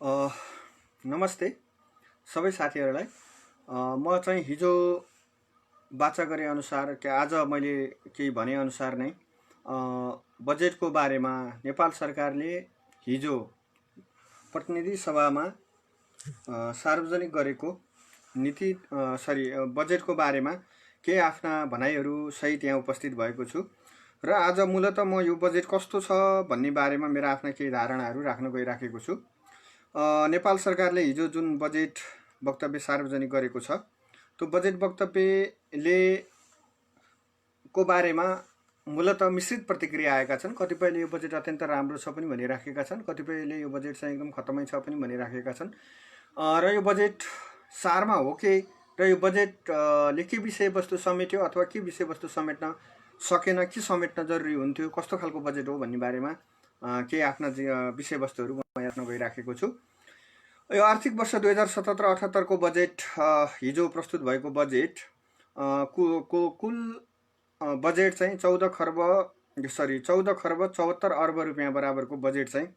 A, नमस्ते सबै साथीहरूलाई। म चाहिँ हिजो वाचा गरे अनुसार आज मैले केही भने अनुसार नै बजेटको बारेमा नेपाल सरकारले हिजो प्रतिनिधि सभामा सार्वजनिक गरेको नीति बजेटको बारेमा केही आफ्ना भनाइहरू सहित यहाँ उपस्थित भएको छु र आज मूलतः म यो बजेट कस्तो छ भन्ने बारेमा मेरा आफ्ना केही धारणाहरू राख्न गइराखेको छु। नेपाल सरकारले हिजो जुन बजेट वक्तव्य सार्वजनिक गरेको छ त्यो बजेट वक्तव्यले को बारेमा मूलतः मिश्रित प्रतिक्रिया आएका छन्। कतिपयले यो बजेट अत्यन्त राम्रो छ पनि भनिराखेका छन्, कतिपयले यो बजेट चाहिँ एकदम खतमै छ पनि भनिराखेका छन्। र यो बजेट सारमा हो के र यो बजेटले के विषयवस्तु समेट्यो अथवा के विषयवस्तु समेट्न सकेन, के समेट्न जरुरी हुन्थ्यो, कस्तो खालको बजेट हो भन्ने बारेमा केही आफ्ना विषयवस्तुहरू म हेर्न गइराखेको छु। यो आर्थिक वर्ष 2077-78 को बजेट हिजो प्रस्तुत भएको बजेट कुल बजेट चाहिँ 14 खर्ब 74 अर्ब रुपियाँ बराबरको बजेट चाहिँ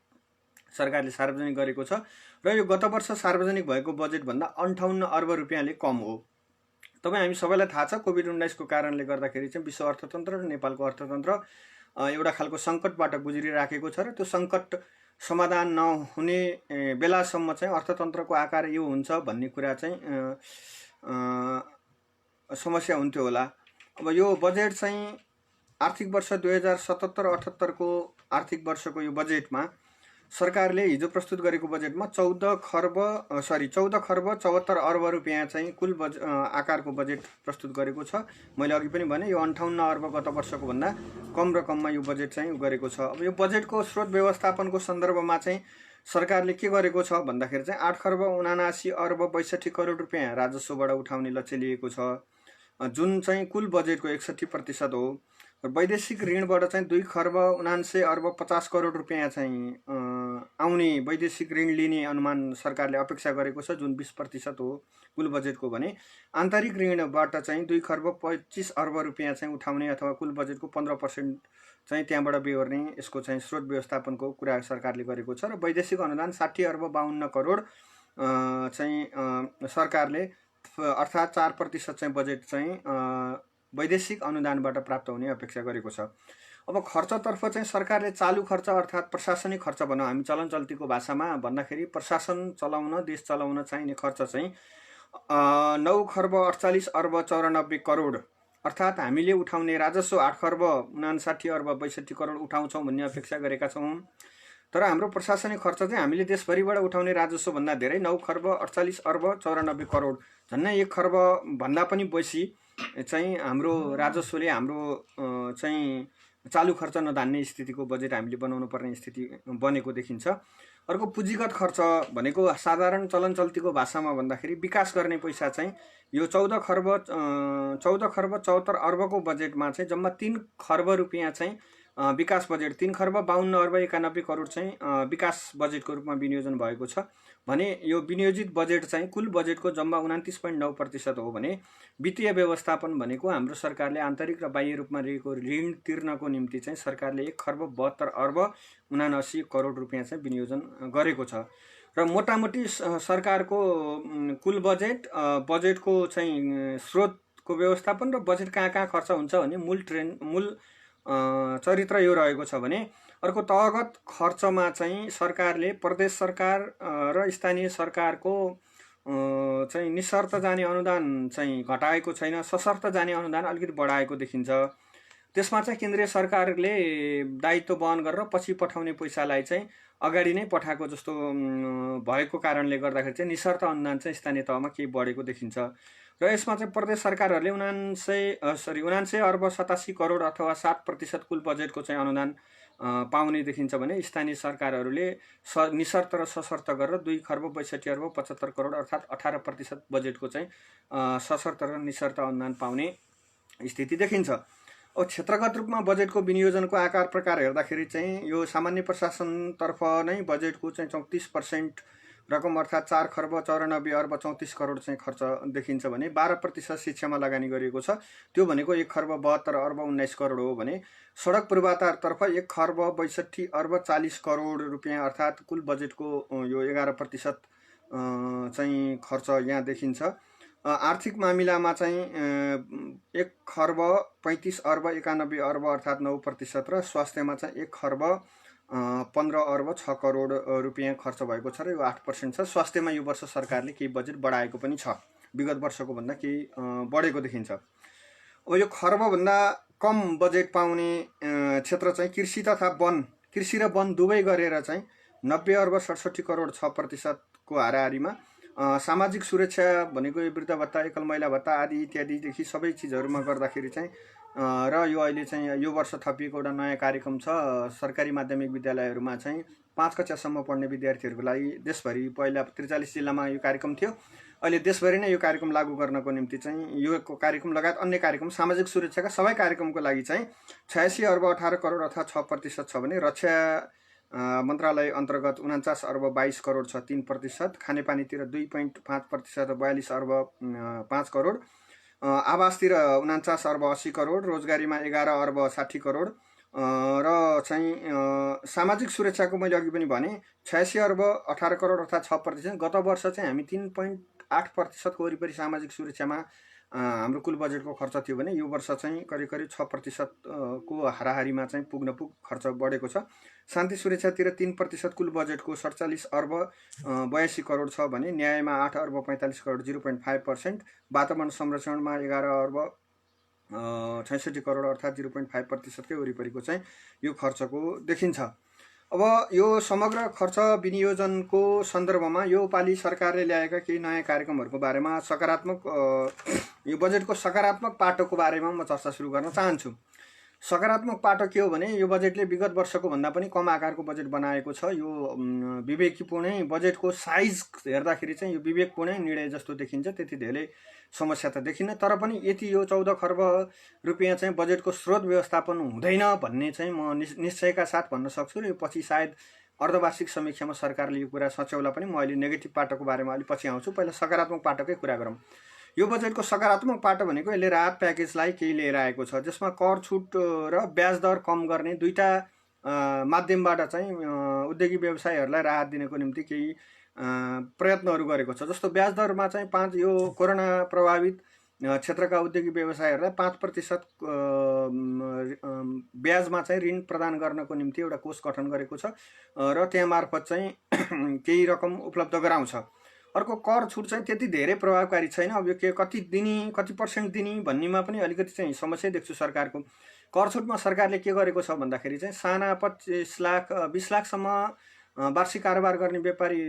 सरकारले सार्वजनिक गरेको छ र यो गत वर्ष सार्वजनिक भएको बजेटभन्दा 58 अर्ब रुपियाँले कम हो। तपाईँ हामी सबैलाई थाहा छ कोभिड-19 को कारणले गर्दाखेरि चाहिँ विश्व अर्थतन्त्र र नेपालको अर्थतन्त्र एउटा खालको सङ्कटबाट गुज्रिराखेको छ र त्यो सङ्कट समाधान नहुने बेलासम्म चाहिँ अर्थतन्त्रको आकार यो हुन्छ भन्ने कुरा चाहिँ समस्या हुन्थ्यो होला। अब यो बजेट चाहिँ आर्थिक वर्ष 2077-78 को आर्थिक वर्षको यो बजेटमा सरकारले हिजो प्रस्तुत गरेको बजेटमा 14 खर्ब 74 अर्ब रुपियाँ चाहिँ कुल आकारको बजेट प्रस्तुत गरेको छ। मैले अघि पनि भने यो 58 अर्ब गत वर्षको भन्दा कम रकममा यो बजेट चाहिँ गरेको छ। अब यो बजेटको स्रोत व्यवस्थापनको सन्दर्भमा चाहिँ सरकारले के गरेको छ भन्दाखेरि चाहिँ 8 खर्ब 79 अर्ब 62 करोड रुपियाँ राजस्वबाट उठाउने लक्ष्य लिएको छ, जुन चाहिँ कुल बजेटको 61% हो। वैदेशिक ऋणबाट चाहिँ 2 खर्ब 79 अर्ब 50 करोड रुपियाँ चाहिँ आउने वैदेशिक ऋण लिने अनुमान सरकारले अपेक्षा गरेको छ, जुन 20% हो कुल बजेटको भने। आन्तरिक ऋणबाट चाहिँ 2 खर्ब 25 अर्ब रुपियाँ चाहिँ उठाउने अथवा कुल बजेटको 15% चाहिँ त्यहाँबाट बेहोर्ने यसको चाहिँ स्रोत व्यवस्थापनको कुरा सरकारले गरेको छ। र वैदेशिक अनुदान 60 अर्ब 52 करोड चाहिँ सरकारले अर्थात् 4% चाहिँ बजेट चाहिँ वैदेशिक अनुदानबाट प्राप्त हुने अपेक्षा गरेको छ। अब खर्चतर्फ चाहिँ सरकारले चालु खर्च अर्थात् प्रशासनिक खर्च भनौँ हामी चलन चल्तीको भाषामा भन्दाखेरि प्रशासन चलाउन देश चलाउन चाहिने खर्च चाहिँ 9 खर्ब 48 अर्ब 94 करोड अर्थात् हामीले उठाउने राजस्व 8 खर्ब 59 अर्ब 62 करोड उठाउँछौँ भन्ने अपेक्षा गरेका छौँ। तर हाम्रो प्रशासनिक खर्च चाहिँ हामीले देशभरिबाट उठाउने राजस्व भन्दा धेरै 9 खर्ब 48 अर्ब 94 करोड झन्नै 1 खर्ब भन्दा पनि बेसी चाहिँ हाम्रो राजस्वले हाम्रो चाहिँ चालु खर्च नधान्ने स्थितिको बजेट हामीले बनाउनु पर्ने स्थिति बनेको देखिन्छ। अर्को पुँजीगत खर्च भनेको साधारण चलन चल्तीको भाषामा भन्दाखेरि विकास गर्ने पैसा चाहिँ यो 14 खर्ब 74 अर्बको बजेटमा चाहिँ जम्मा 3 खर्ब रुपियाँ चाहिँ विकास बजेट 3 खर्ब 52 अर्ब 91 करोड चाहिँ विकास बजेटको रूपमा विनियोजन भएको छ भने यो विनियोजित बजेट चाहिँ कुल बजेटको जम्मा 29.9% हो भने वित्तीय व्यवस्थापन भनेको हाम्रो सरकारले आन्तरिक र बाह्य रूपमा लिएको ऋण तिर्नको निम्ति चाहिँ सरकारले 1 खर्ब 72 अर्ब 79 करोड रुपियाँ चाहिँ विनियोजन गरेको छ। र मोटामोटी सरकारको कुल बजेटको चाहिँ स्रोतको व्यवस्थापन र बजेट कहाँ कहाँ खर्च हुन्छ भन्ने मूल चरित्र यो रहेको छ भने अर्को तहगत खर्चमा चाहिँ सरकारले प्रदेश सरकार र स्थानीय सरकारको चाहिँ निशर्त जाने अनुदान चाहिँ घटाएको छैन, सशर्त जाने अनुदान अलिकति बढाएको देखिन्छ। त्यसमा चाहिँ केन्द्रीय सरकारले दायित्व वहन गरेर पछि पठाउने पैसालाई चाहिँ अगाडि नै पठाएको जस्तो भएको कारणले गर्दाखेरि चाहिँ निशर्त अनुदान चाहिँ स्थानीय तहमा केही बढेको देखिन्छ। र यसमा चाहिँ प्रदेश सरकारहरूले 79 अर्ब 87 करोड अथवा 7% कुल बजेटको चाहिँ अनुदान पाउने देखिन्छ भने स्थानीय सरकारहरूले निशर्त र सशर्त गरेर 2 खर्ब 62 अर्ब 75 करोड अर्थात् 18% बजेटको चाहिँ सशर्त र निशर्त अनुदान पाउने स्थिति देखिन्छ। अब क्षेत्रगत रूपमा बजेटको विनियोजनको आकार प्रकार हेर्दाखेरि चाहिँ यो सामान्य प्रशासनतर्फ नै बजेटको चाहिँ 34% रकम अर्थात् 4 खर्ब 94 अर्ब 34 करोड चाहिँ खर्च देखिन्छ भने 12% शिक्षामा लगानी गरिएको छ। त्यो भनेको 1 खर्ब 72 अर्ब 19 करोड हो भने सडक पूर्वाधारतर्फ 1 खर्ब 62 अर्ब 40 करोड रुपियाँ अर्थात् कुल बजेटको यो 11% चाहिँ खर्च यहाँ देखिन्छ। आर्थिक मामिलामा चाहिँ 1 खर्ब 35 अर्ब 91 अर्ब अर्थात् 9% र स्वास्थ्यमा चाहिँ 1 खर्ब 15 अर्ब 6 करोड रुपियाँ खर्च भएको छ र यो 8% छ। स्वास्थ्यमा यो वर्ष सरकारले केही बजेट बढाएको पनि छ, विगत वर्षको भन्दा केही बढेको देखिन्छ। अब यो खर्बभन्दा कम बजेट पाउने क्षेत्र चाहिँ कृषि तथा वन, कृषि र वन दुवै गरेर चाहिँ 90 अर्ब 67 करोड 6% को हाराहारीमा। सामाजिक सुरक्षा भनेको यो वृद्ध भत्ता, एकल महिला भत्ता आदि इत्यादिदेखि सबै चिजहरूमा गर्दाखेरि चाहिँ र यो अहिले चाहिँ यो वर्ष थपिएको एउटा नयाँ कार्यक्रम छ। सरकारी माध्यमिक विद्यालयहरूमा चाहिँ 5 कक्षासम्म पढ्ने विद्यार्थीहरूको लागि देशभरि पहिला 43 जिल्लामा यो कार्यक्रम थियो, अहिले देशभरि नै यो कार्यक्रम लागू गर्नको निम्ति चाहिँ यो कार्यक्रम लगायत अन्य कार्यक्रम सामाजिक सुरक्षाका सबै कार्यक्रमको लागि चाहिँ 86 अर्ब 18 करोड अथवा 6% छ भने रक्षा मन्त्रालय अन्तर्गत 49 अर्ब 22 करोड छ 3%, खानेपानीतिर 2.5% 42 अर्ब 5 करोड, आवासतिर 49 अर्ब 80 करोड, रोजगारीमा 11 अर्ब 60 करोड र चाहिँ सामाजिक सुरक्षाको मैले अघि पनि भने 86 अर्ब 18 करोड अर्थात् 6%। गत वर्ष चाहिँ हामी 3.8% को वरिपरि सामाजिक सुरक्षामा हाम्रो कुल बजेटको खर्च थियो भने यो वर्ष चाहिँ करिब 6% को हाराहारीमा चाहिँ पुग्न खर्च बढेको छ। शान्ति सुरक्षातिर 3% कुल बजेटको 47 अर्ब 82 करोड छ भने न्यायमा 8 अर्ब 45 करोड 0.5%, वातावरण संरक्षणमा 11 अर्ब 66 करोड अर्थात् 0.5% कै वरिपरिको चाहिँ यो खर्चको देखिन्छ। अब यो समग्र खर्च विनियोजनको सन्दर्भमा यो पालि सरकारले ल्याएका केही नयाँ कार्यक्रमहरूको बारेमा सकारात्मक यो बजेटको सकारात्मक पाटोको बारेमा म चर्चा सुरु गर्न चाहन्छु। सकारात्मक पाटो के हो भने यो बजेटले विगत वर्षको भन्दा पनि कम आकारको बजेट बनाएको छ। यो विवेकपूर्णै बजेटको साइज हेर्दाखेरि चाहिँ यो विवेकपूर्णै निर्णय जस्तो देखिन्छ, त्यति धेरै समस्या त देखिन्न। तर पनि यति यो 14 खर्ब रुपियाँ चाहिँ बजेटको स्रोत व्यवस्थापन हुँदैन भन्ने चाहिँ म निश्चयका साथ भन्न सक्छु र यो पछि सायद अर्धवार्षिक समीक्षामा सरकारले यो कुरा सच्याउला पनि। म अहिले नेगेटिभ पाटोको बारेमा अलि पछि आउँछु, पहिला सकारात्मक पाटोकै कुरा गरौँ। यो बजेटको सकारात्मक पाटो भनेको यसले राहत प्याकेजलाई केही लिएर आएको छ, जसमा कर छुट र ब्याज दर कम गर्ने दुईटा माध्यमबाट चाहिँ उद्योगी व्यवसायीहरूलाई राहत दिनको निम्ति केही प्रयत्नहरू गरेको छ। जस्तो ब्याज दरमा चाहिँ यो कोरोना प्रभावित क्षेत्रका उद्योगी व्यवसायीहरूलाई 5% ब्याजमा चाहिँ ऋण प्रदान गर्नको निम्ति एउटा कोष गठन गरेको छ र त्यहाँ मार्फत चाहिँ केही रकम उपलब्ध गराउँछ। अर्को कर छुट चाहिँ त्यति धेरै प्रभावकारी छैन। अब यो के कति दिने कति पर्सेन्ट दिने भन्नेमा पनि अलिकति चाहिँ समस्या देख्छु सरकारको। कर छुटमा सरकारले के गरेको छ भन्दाखेरि चाहिँ साना 25 लाख 20 लाखसम्म वार्षिक कारोबार गर्ने व्यापारी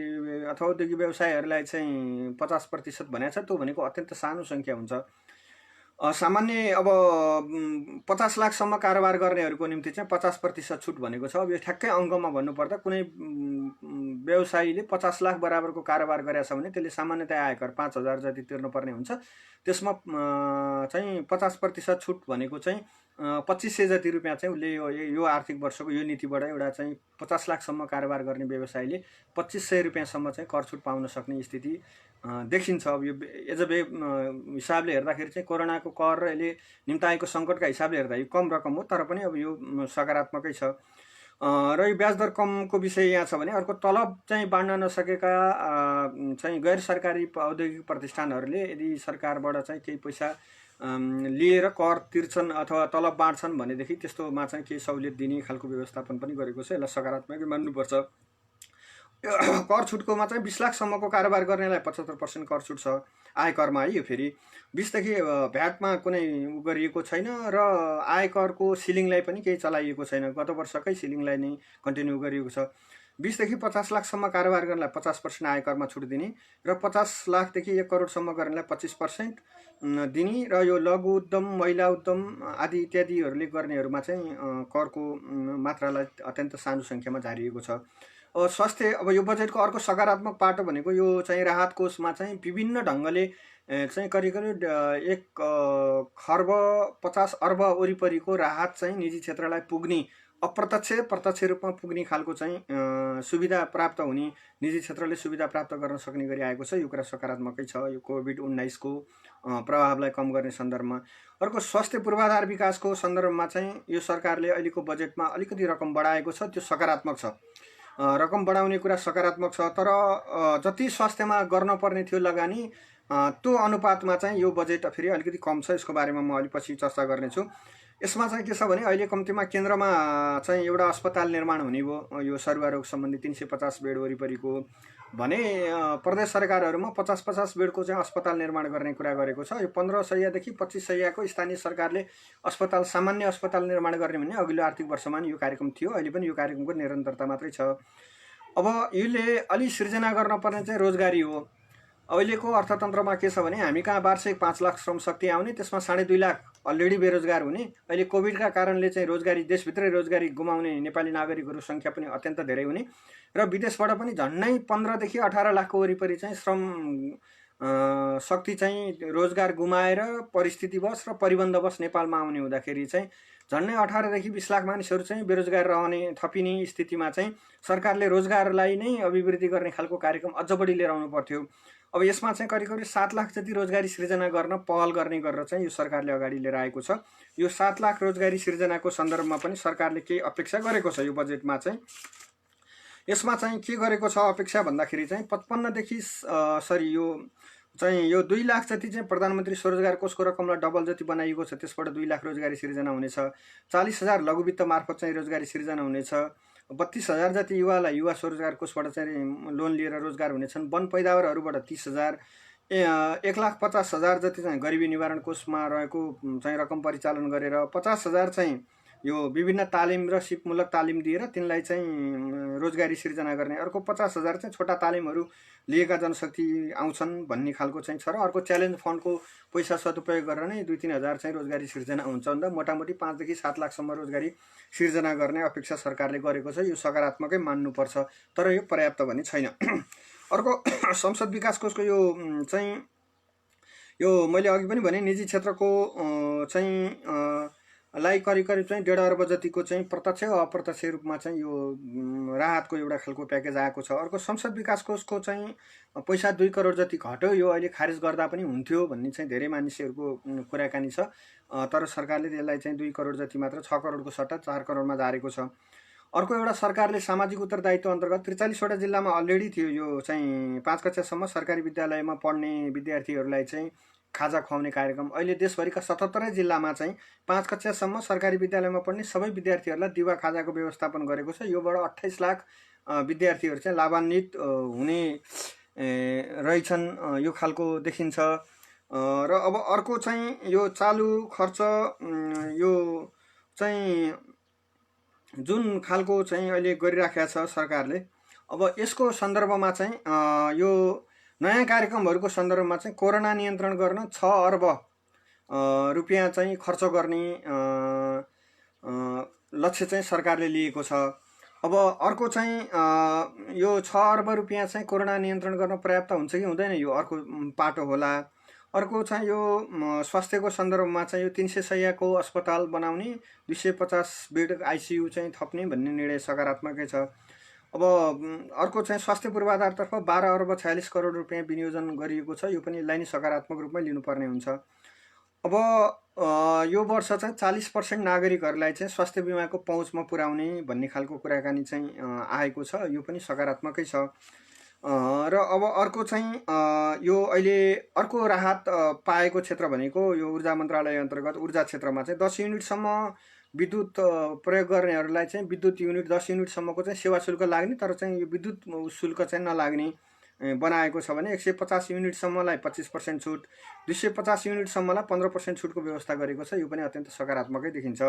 अथवा उद्योगी व्यवसायीहरूलाई चाहिँ 50% भनेको छ। त्यो भनेको अत्यन्त सानो सङ्ख्या हुन्छ। सामान्य अब 50 लाखसम्म कारोबार गर्नेहरूको निम्ति चाहिँ 50% छुट भनेको छ। अब यो ठ्याक्कै अङ्कमा भन्नुपर्दा कुनै व्यवसायीले 50 लाख बराबरको कारोबार गरेछ भने त्यसले सामान्यतया आयकर 5,000 जति तिर्नुपर्ने हुन्छ। त्यसमा चाहिँ 50% छुट भनेको चाहिँ 2500 जति रुपियाँ चाहिँ उसले यो आर्थिक वर्षको यो नीतिबाट एउटा चाहिँ 50 लाखसम्म कारोबार गर्ने व्यवसायीले 2500 रुपियाँसम्म चाहिँ कर छुट पाउन सक्ने स्थिति देखिन्छ। अब यो एजबे हिसाबले हेर्दाखेरि चाहिँ कोरोनाको कर र यसले निम्ताएको सङ्कटका हिसाबले हेर्दा यो कम रकम हो, तर पनि अब यो सकारात्मकै छ। र यो ब्याज दर कमको विषय यहाँ छ भने अर्को तलब चाहिँ बाँड्न नसकेका चाहिँ गैर सरकारी औद्योगिक प्रतिष्ठानहरूले यदि सरकारबाट चाहिँ केही पैसा लिएर कर तिर्छन् अथवा तलब बाँड्छन् भनेदेखि त्यस्तोमा चाहिँ केही सहुलियत दिने खालको व्यवस्थापन पनि गरेको छ। यसलाई सकारात्मकै मान्नुपर्छ। कर छुटकोमा चाहिँ 20 लाखसम्मको कारोबार गर्नेलाई 75% कर छुट छ आयकरमा है। यो फेरि 20 देखि भ्याटमा कुनै गरिएको छैन र आयकरको सिलिङलाई पनि केही चलाइएको छैन। गत वर्षकै सिलिङलाई नै कन्टिन्यू गरिएको छ। 20 देखि 50 लाखसम्म कारोबार गर्नेलाई 50% आयकरमा छुट दिने र 50 लाखदेखि 1 करोडसम्म गर्नेलाई 25% दिने र यो लघु उद्यम महिला उद्यम आदि इत्यादिहरूले गर्नेहरूमा चाहिँ करको मात्रालाई अत्यन्त सानो सङ्ख्यामा झारिएको छ। स्वास्थ्य अब यो बजेटको अर्को सकारात्मक पाटो भनेको यो चाहिँ राहत कोषमा चाहिँ विभिन्न ढङ्गले चाहिँ करिब 1 खर्ब 50 अर्ब वरिपरिको राहत चाहिँ निजी क्षेत्रलाई पुग्ने अप्रत्यक्ष प्रत्यक्ष रूपमा पुग्ने खालको चाहिँ सुविधा प्राप्त हुने, निजी क्षेत्रले सुविधा प्राप्त गर्न सक्ने गरी आएको छ। यो कुरा सकारात्मकै छ यो कोभिड-19को प्रभावलाई कम गर्ने सन्दर्भमा। अर्को स्वास्थ्य पूर्वाधार विकासको सन्दर्भमा चाहिँ यो सरकारले अहिलेको बजेटमा अलिकति रकम बढाएको छ, त्यो सकारात्मक छ। रकम बढाउने कुरा सकारात्मक छ, तर जति स्वास्थ्यमा गर्नुपर्ने थियो लगानी त्यो अनुपातमा चाहिँ यो बजेट फेरि अलिकति कम छ। यसको बारेमा म अलि पछि चर्चा गर्नेछु। यसमा चाहिँ के छ भने अहिले कम्तीमा केन्द्रमा चाहिँ एउटा अस्पताल निर्माण हुने भयो यो सरुवा रोग सम्बन्धी 350 बेड वरिपरिको भने प्रदेश सरकारहरूमा 50-50 बेडको चाहिँ अस्पताल निर्माण गर्ने कुरा गरेको छ। यो 15 सयदेखि 25 सयको स्थानीय सरकारले अस्पताल सामान्य अस्पताल निर्माण गर्ने भने अघिल्लो आर्थिक वर्षमा यो कार्यक्रम थियो। अहिले पनि यो कार्यक्रमको निरन्तरता मात्रै छ। अब यसले अलि सृजना गर्न पर्ने चाहिँ रोजगारी हो। अहिलेको अर्थतन्त्रमा के छ भने हामी कहाँ वार्षिक 5 लाख श्रम शक्ति आउने, त्यसमा 2.5 लाख अलरेडी बेरोजगार हुने। अहिले कोभिडका कारणले चाहिँ रोजगारी देशभित्रै रोजगारी गुमाउने नेपाली नागरिकहरू सङ्ख्या पनि अत्यन्त धेरै हुने र विदेशबाट पनि झन्डै 15 देखि 18 लाखको वरिपरि चाहिँ श्रम शक्ति चाहिँ रोजगार गुमाएर परिस्थितिवश र परिबन्धवश नेपालमा आउने हुँदाखेरि चाहिँ झन्डै 18 देखि 20 लाख मानिसहरू चाहिँ बेरोजगार रहने थपिने स्थितिमा चाहिँ सरकारले रोजगारलाई नै अभिवृद्धि गर्ने खालको कार्यक्रम अझ बढी लिएर आउनु पर्थ्यो। अब यसमा चाहिँ करिब 7 लाख जति रोजगारी सिर्जना गर्न पहल गर्ने गरेर चाहिँ यो सरकारले अगाडि लिएर आएको छ। यो 7 लाख रोजगारी सिर्जनाको सन्दर्भमा पनि सरकारले केही अपेक्षा गरेको छ। यो बजेटमा चाहिँ यसमा चाहिँ के गरेको छ अपेक्षा भन्दाखेरि चाहिँ 55 देखि यो 2 लाख जति चाहिँ प्रधानमन्त्री स्वरोजगार कोषको रकमलाई डबल जति बनाइएको छ। त्यसबाट 2 लाख रोजगारी सिर्जना हुनेछ। 40,000 लघुवित्त मार्फत चाहिँ रोजगारी सिर्जना हुनेछ। 32,000 जति युवालाई युवा स्वरोजगार कोषबाट चाहिँ लोन लिएर रोजगार हुनेछन्। वन पैदावारहरूबाट 30,000, 1,50,000 जति चाहिँ गरिबी निवारण कोषमा रहेको चाहिँ रकम परिचालन गरेर 50,000 चाहिँ यो विभिन्न तालिम र सिपमूलक तालिम दिएर तिनलाई चाहिँ रोजगारी सिर्जना गर्ने। अर्को 50,000 चाहिँ छोटा तालिमहरू लिएका जनशक्ति आउँछन् भन्ने खालको चाहिँ छ र अर्को च्यालेन्ज फन्डको पैसा सदुपयोग गरेर नै 2-3 हजार चाहिँ रोजगारी सिर्जना हुन्छ भन्दा मोटामोटी 5 देखि 7 लाखसम्म रोजगारी सिर्जना गर्ने अपेक्षा सरकारले गरेको छ। यो सकारात्मकै मान्नुपर्छ, तर यो पर्याप्त भने छैन। अर्को संसद विकास कोषको यो चाहिँ यो मैले अघि पनि भने निजी क्षेत्रको चाहिँ लाई करिब चाहिँ 1.5 अर्ब जतिको चाहिँ प्रत्यक्ष अप्रत्यक्ष रूपमा चाहिँ यो राहतको एउटा खालको प्याकेज आएको छ। अर्को संसद विकास कोषको चाहिँ पैसा 2 करोड जति घट्यो, यो अहिले खारेज गर्दा पनि हुन्थ्यो भन्ने चाहिँ धेरै मानिसहरूको कुराकानी छ। तर सरकारले त्यसलाई चाहिँ 2 करोड जति मात्र 6 करोडको सट्टा 4 करोडमा झारेको छ। अर्को एउटा सरकारले सामाजिक उत्तरदायित्व अन्तर्गत 43वटा जिल्लामा अलरेडी थियो यो चाहिँ 5 कक्षासम्म सरकारी विद्यालयमा पढ्ने विद्यार्थीहरूलाई चाहिँ खाजा खुवाउने कार्यक्रम। अहिले देशभरिका 77 जिल्लामा चाहिँ 5 कक्षासम्म सरकारी विद्यालयमा पढ्ने सबै विद्यार्थीहरूलाई दिवा खाजाको व्यवस्थापन गरेको छ। योबाट 28 लाख विद्यार्थीहरू चाहिँ लाभान्वित हुने रहेछन् यो खालको देखिन्छ। र अब अर्को चाहिँ यो चालु खर्च यो चाहिँ जुन खालको चाहिँ अहिले गरिराखेको छ सरकारले, अब यसको सन्दर्भमा चाहिँ यो नयाँ कार्यक्रमहरूको सन्दर्भमा चाहिँ कोरोना नियन्त्रण गर्न 6 अर्ब रुपियाँ चाहिँ खर्च गर्ने लक्ष्य चाहिँ सरकारले लिएको छ। अब अर्को चाहिँ यो 6 अर्ब रुपियाँ चाहिँ कोरोना नियन्त्रण गर्न पर्याप्त हुन्छ कि हुँदैन, यो अर्को पाटो होला। अर्को चाहिँ यो स्वास्थ्यको सन्दर्भमा चाहिँ यो 300 शय्याको अस्पताल बनाउने, 250 बेड आइसियु चाहिँ थप्ने भन्ने निर्णय सकारात्मकै छ। अब अर्को चाहिँ स्वास्थ्य पूर्वाधारतर्फ 12 अर्ब 46 करोड रुपियाँ विनियोजन गरिएको छ। यो पनि यसलाई नै सकारात्मक रूपमा लिनुपर्ने हुन्छ। अब यो वर्ष चाहिँ 40% नागरिकहरूलाई चाहिँ स्वास्थ्य बिमाको पहुँचमा पुर्याउने भन्ने खालको कुराकानी चाहिँ आएको छ। यो पनि सकारात्मकै छ। र अब अर्को चाहिँ यो अहिले अर्को राहत पाएको क्षेत्र भनेको यो ऊर्जा मन्त्रालय अन्तर्गत ऊर्जा क्षेत्रमा चाहिँ 10 युनिटसम्म विद्युत प्रयोग गर्नेहरूलाई चाहिँ विद्युत युनिट 10 युनिटसम्मको चाहिँ सेवा शुल्क लाग्ने, तर चाहिँ यो विद्युत शुल्क चाहिँ नलाग्ने बनाएको छ भने 150 युनिटसम्मलाई 25% छुट, 250 युनिटसम्मलाई 15% छुटको व्यवस्था गरेको छ। यो पनि अत्यन्त सकारात्मकै देखिन्छ।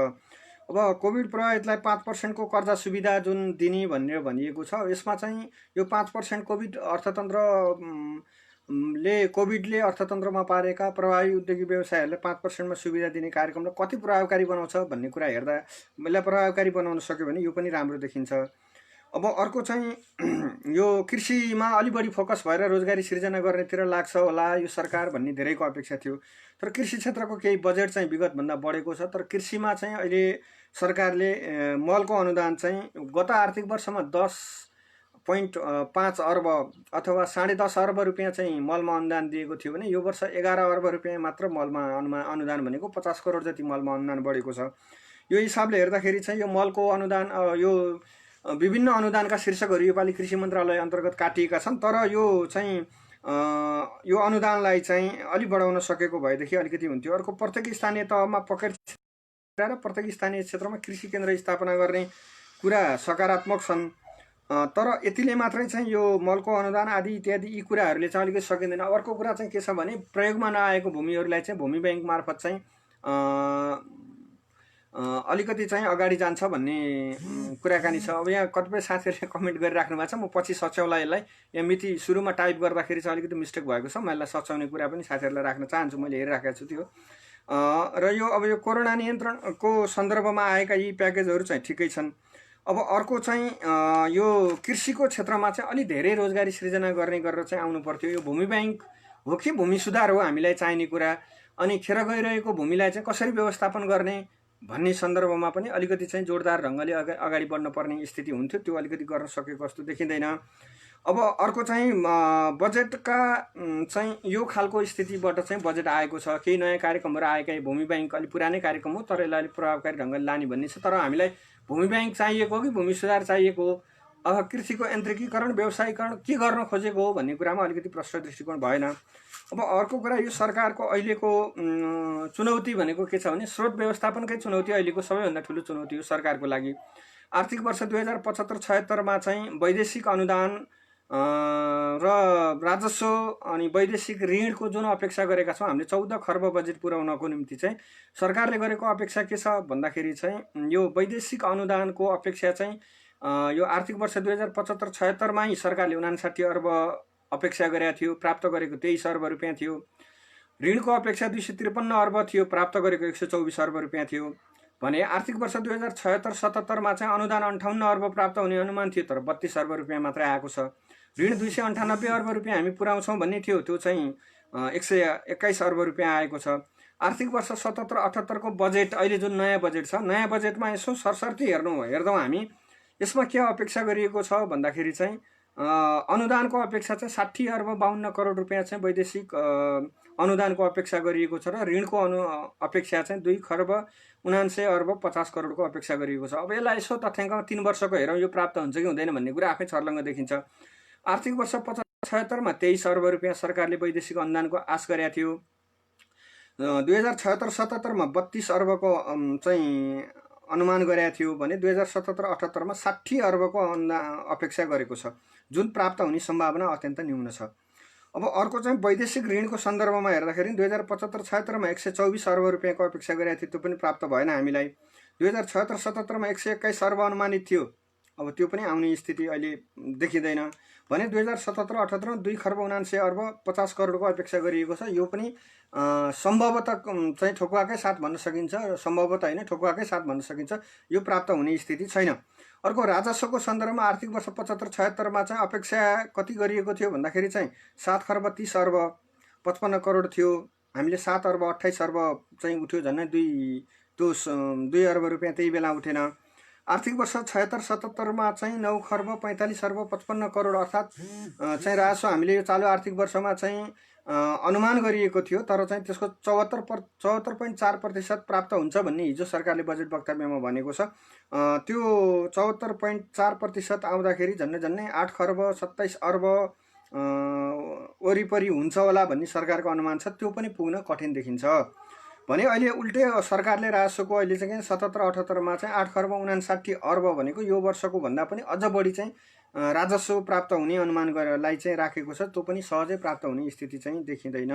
अब कोभिड प्रभावितलाई 5% को कर्जा सुविधा जुन दिने भनेर भनिएको छ, यसमा चाहिँ यो 5% कोभिड कोभिडले अर्थतन्त्रमा पारेका प्रभावी उद्योगी व्यवसायहरूलाई 5%मा सुविधा दिने कार्यक्रमलाई कति प्रभावकारी बनाउँछ भन्ने कुरा हेर्दा यसलाई प्रभावकारी बनाउन सक्यो भने यो पनि राम्रो देखिन्छ। अब अर्को चाहिँ यो कृषिमा अलि बढी फोकस भएर रोजगारी सिर्जना गर्नेतिर लाग्छ होला यो सरकार भन्ने धेरैको अपेक्षा थियो। तर कृषि क्षेत्रको केही बजेट चाहिँ विगतभन्दा बढेको छ। तर कृषिमा चाहिँ अहिले सरकारले मलको अनुदान चाहिँ गत आर्थिक वर्षमा 10.5 अर्ब अथवा 10.5 अर्ब रुपियाँ चाहिँ मलमा अनुदान दिएको थियो भने यो वर्ष 11 अर्ब रुपियाँ मात्र मलमा अनुदान भनेको 50 करोड जति मलमा अनुदान बढेको छ। यो हिसाबले हेर्दाखेरि चाहिँ यो मलको अनुदान यो विभिन्न अनुदानका शीर्षकहरू योपालि कृषि मन्त्रालय अन्तर्गत काटिएका छन्, तर यो चाहिँ यो अनुदानलाई चाहिँ अलि बढाउन सकेको भएदेखि अलिकति हुन्थ्यो। अर्को, प्रत्येक स्थानीय तहमा पकेट र प्रत्येक स्थानीय क्षेत्रमा कृषि केन्द्र स्थापना गर्ने कुरा सकारात्मक छन्, तर यतिले मात्रै चाहिँ यो मलको अनुदान आदि इत्यादि यी कुराहरूले चाहिँ अलिकति सकिँदैन। अर्को कुरा चाहिँ के छ भने प्रयोगमा नआएको भूमिहरूलाई चाहिँ भूमि ब्याङ्क मार्फत चाहिँ अलिकति चाहिँ अगाडि जान्छ भन्ने कुराकानी छ। अब यहाँ कतिपय साथीहरूले कमेन्ट गरिराख्नु भएको छ, म पछि सच्याउला यसलाई। यहाँ मिति सुरुमा टाइप गर्दाखेरि चाहिँ अलिकति मिस्टेक भएको छ, म यसलाई सच्याउने कुरा पनि साथीहरूलाई राख्न चाहन्छु, मैले हेरिराखेको छु त्यो। र यो अब यो कोरोना नियन्त्रणको सन्दर्भमा आएका यी प्याकेजहरू चाहिँ ठिकै छन्। अब अर्को चाहिँ यो कृषिको क्षेत्रमा चाहिँ अलि धेरै रोजगारी सृजना गर्ने गरेर चाहिँ आउनु पर्थ्यो। यो भूमि ब्याङ्क हो कि भूमि सुधार हो हामीलाई चाहिने कुरा, अनि खेर गइरहेको भूमिलाई चाहिँ कसरी व्यवस्थापन गर्ने भन्ने सन्दर्भमा पनि अलिकति चाहिँ जोरदार ढङ्गले अगाडि बढ्न पर्ने स्थिति हुन्थ्यो, त्यो अलिकति गर्न सकेको जस्तो देखिँदैन। अब अर्को चाहिँ बजेटका चाहिँ यो खालको स्थितिबाट चाहिँ बजेट आएको छ, केही नयाँ कार्यक्रमहरू आएका। भूमि ब्याङ्क अलिक पुरानै कार्यक्रम हो, तर यसलाई अलिक प्रभावकारी ढङ्गले लाने भन्ने छ। तर हामीलाई भूमि ब्याङ्क चाहिएको हो कि भूमि सुधार चाहिएको हो, अब कृषिको यान्त्रिकीकरण व्यवसायीकरण के गर्न खोजेको हो भन्ने कुरामा अलिकति प्रष्ट दृष्टिकोण भएन। अब अर्को कुरा, यो सरकारको अहिलेको चुनौती भनेको के छ भने स्रोत व्यवस्थापनकै चुनौती अहिलेको सबैभन्दा ठुलो चुनौती हो सरकारको लागि। आर्थिक वर्ष 2075-76मा चाहिँ वैदेशिक अनुदान र राजस्व अनि वैदेशिक ऋणको जुन अपेक्षा गरेका छौँ हामीले 14 खर्ब बजेट पुर्याउनको निम्ति चाहिँ सरकारले गरेको अपेक्षा के छ भन्दाखेरि चाहिँ यो वैदेशिक अनुदानको अपेक्षा चाहिँ यो आर्थिक वर्ष 2075-76मा सरकारले 59 अर्ब अपेक्षा गरेका थियो, प्राप्त गरेको 23 अर्ब रुपियाँ थियो। ऋणको अपेक्षा 253 अर्ब थियो, प्राप्त गरेको 124 अर्ब रुपियाँ थियो भने आर्थिक वर्ष 2076-77मा चाहिँ अनुदान 58 अर्ब प्राप्त हुने अनुमान थियो, तर 32 अर्ब रुपियाँ मात्रै आएको छ। ऋण 298 अर्ब रुपियाँ हामी पुर्याउँछौँ भन्ने थियो, त्यो चाहिँ 121 अर्ब रुपियाँ आएको छ। आर्थिक वर्ष 77-78को बजेट अहिले जुन नयाँ बजेट छ, नयाँ बजेटमा यसो सरसर्ती हेर्दौँ हामी यसमा के अपेक्षा गरिएको छ भन्दाखेरि चाहिँ अनुदानको अपेक्षा चाहिँ 60 अर्ब 52 करोड रुपियाँ चाहिँ वैदेशिक अनुदानको अपेक्षा गरिएको छ र ऋणको अपेक्षा चाहिँ 2 खर्ब 79 अर्ब 50 करोडको अपेक्षा गरिएको छ। अब यसलाई यसो तथ्याङ्कमा 3 वर्षको हेरौँ यो प्राप्त हुन्छ कि हुँदैन भन्ने कुरा आफै छर्लङ्ग देखिन्छ। आर्थिक वर्ष 75-76मा 23 अर्ब रुपियाँ सरकारले वैदेशिक अनुदानको आश गरेका थियो। 2076-77मा 32 अर्बको चाहिँ अनुमान गरेका थियो भने 2077-78मा 60 अर्बको अपेक्षा गरेको छ, जुन प्राप्त हुने सम्भावना अत्यन्त न्यून छ। अब अर्को चाहिँ वैदेशिक ऋणको सन्दर्भमा हेर्दाखेरि 2075-76मा 124 अर्ब रुपियाँको अपेक्षा गरेका थियो, त्यो पनि प्राप्त भएन हामीलाई। 2076-77मा 121 अर्ब अनुमानित थियो, अब त्यो पनि आउने स्थिति अहिले देखिँदैन भने 2077-78मा 2 खर्ब 79 अर्ब 50 करोडको अपेक्षा गरिएको छ। यो पनि सम्भवतः चाहिँ ठोकुवाकै साथ भन्न सकिन्छ, सम्भवतः होइन ठोकुवाकै साथ भन्न सकिन्छ, यो प्राप्त हुने स्थिति छैन। अर्को राजस्वको सन्दर्भमा आर्थिक वर्ष 75-76मा चाहिँ अपेक्षा कति गरिएको थियो भन्दाखेरि चाहिँ 7 खर्ब 30 अर्ब 55 करोड थियो, हामीले 7 अर्ब 28 अर्ब चाहिँ उठ्यो, झन्डै 2 अर्ब रुपियाँ त्यही बेला उठेन। आर्थिक वर्ष 76-77मा चाहिँ 9 खर्ब 45 अर्ब 55 करोड अर्थात् चाहिँ राजस्व हामीले यो चालु आर्थिक वर्षमा चाहिँ अनुमान गरिएको थियो, तर चाहिँ त्यसको 74.4% प्राप्त हुन्छ भन्ने हिजो सरकारले बजेट वक्तव्यमा भनेको छ। त्यो 74.4% आउँदाखेरि झन्डै 8 खर्ब 27 अर्ब वरिपरि हुन्छ होला भन्ने सरकारको अनुमान छ, त्यो पनि पुग्न कठिन देखिन्छ भने अहिले उल्टे सरकारले राजस्वको अहिले चाहिँ 77-78मा चाहिँ 8 खर्ब 59 अर्ब भनेको यो वर्षको भन्दा पनि अझ बढी चाहिँ राजस्व प्राप्त हुने अनुमान गरेरलाई चाहिँ राखेको छ, त्यो पनि सहजै प्राप्त हुने स्थिति चाहिँ देखिँदैन।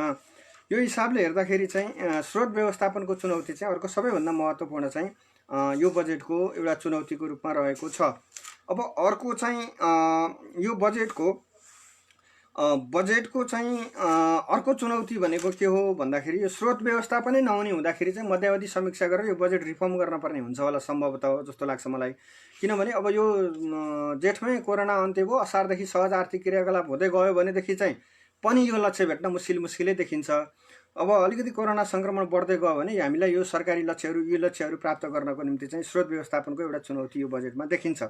यो हिसाबले हेर्दाखेरि चाहिँ स्रोत व्यवस्थापनको चुनौती चाहिँ अर्को सबैभन्दा महत्त्वपूर्ण चाहिँ यो बजेटको एउटा चुनौतीको रूपमा रहेको छ। अब अर्को चाहिँ यो बजेटको चाहिँ अर्को चुनौती भनेको के हो भन्दाखेरि यो स्रोत व्यवस्थापनै नहुने हुँदाखेरि चाहिँ मध्यावधि समीक्षा गरेर यो बजेट रिफर्म गर्न पर्ने हुन्छ होला सम्भवतः जस्तो लाग्छ मलाई। किनभने अब यो जेठमै कोरोना अन्त्य भयो, असारदेखि सहज आर्थिक क्रियाकलाप हुँदै गयो भनेदेखि चाहिँ पनि यो लक्ष्य भेट्न मुस्किलै देखिन्छ। अब अलिकति कोरोना सङ्क्रमण बढ्दै गयो भने हामीलाई यो सरकारी लक्ष्यहरू प्राप्त गर्नको निम्ति चाहिँ स्रोत व्यवस्थापनको एउटा चुनौती यो बजेटमा देखिन्छ।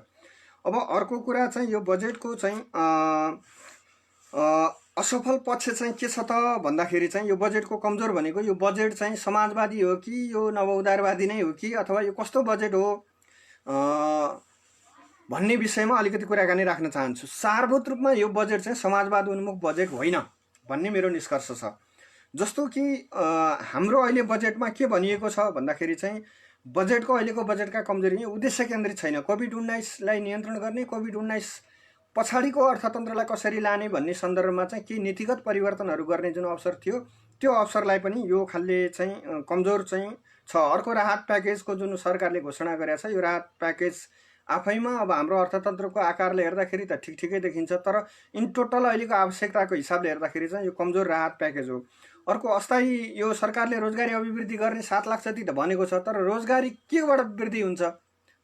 अब अर्को कुरा चाहिँ यो बजेटको चाहिँ असफल पक्ष चाहिँ के छ त भन्दाखेरि चाहिँ यो बजेटको कमजोर भनेको यो बजेट चाहिँ समाजवादी हो कि यो नवउदारवादी नै हो कि अथवा यो कस्तो बजेट हो भन्ने विषयमा अलिकति कुराकानी राख्न चाहन्छु। सारभूत रूपमा यो बजेट चाहिँ समाजवाद उन्मुख बजेट होइन भन्ने मेरो निष्कर्ष छ। जस्तो कि हाम्रो अहिले बजेटमा के भनिएको छ भन्दाखेरि चाहिँ बजेटको अहिलेको बजेटका कमजोरी उद्देश्य केन्द्रित छैन। कोभिड-19लाई नियन्त्रण गर्ने, कोभिड-19 पछाडिको अर्थतन्त्रलाई कसरी लाने भन्ने सन्दर्भमा चाहिँ केही नीतिगत परिवर्तनहरू गर्ने जुन अवसर थियो त्यो अवसरलाई पनि यो खालले चाहिँ कमजोर चाहिँ छ। अर्को राहत प्याकेजको जुन सरकारले घोषणा गरेको छ यो राहत प्याकेज आफैमा अब हाम्रो अर्थतन्त्रको आकारले हेर्दाखेरि त ठिकै देखिन्छ, तर इन टोटल अहिलेको आवश्यकताको हिसाबले हेर्दाखेरि चाहिँ यो कमजोर राहत प्याकेज हो। अर्को अस्थायी यो सरकारले रोजगारी अभिवृद्धि गर्ने 7 लाख जति त भनेको छ, तर रोजगारी केबाट वृद्धि हुन्छ?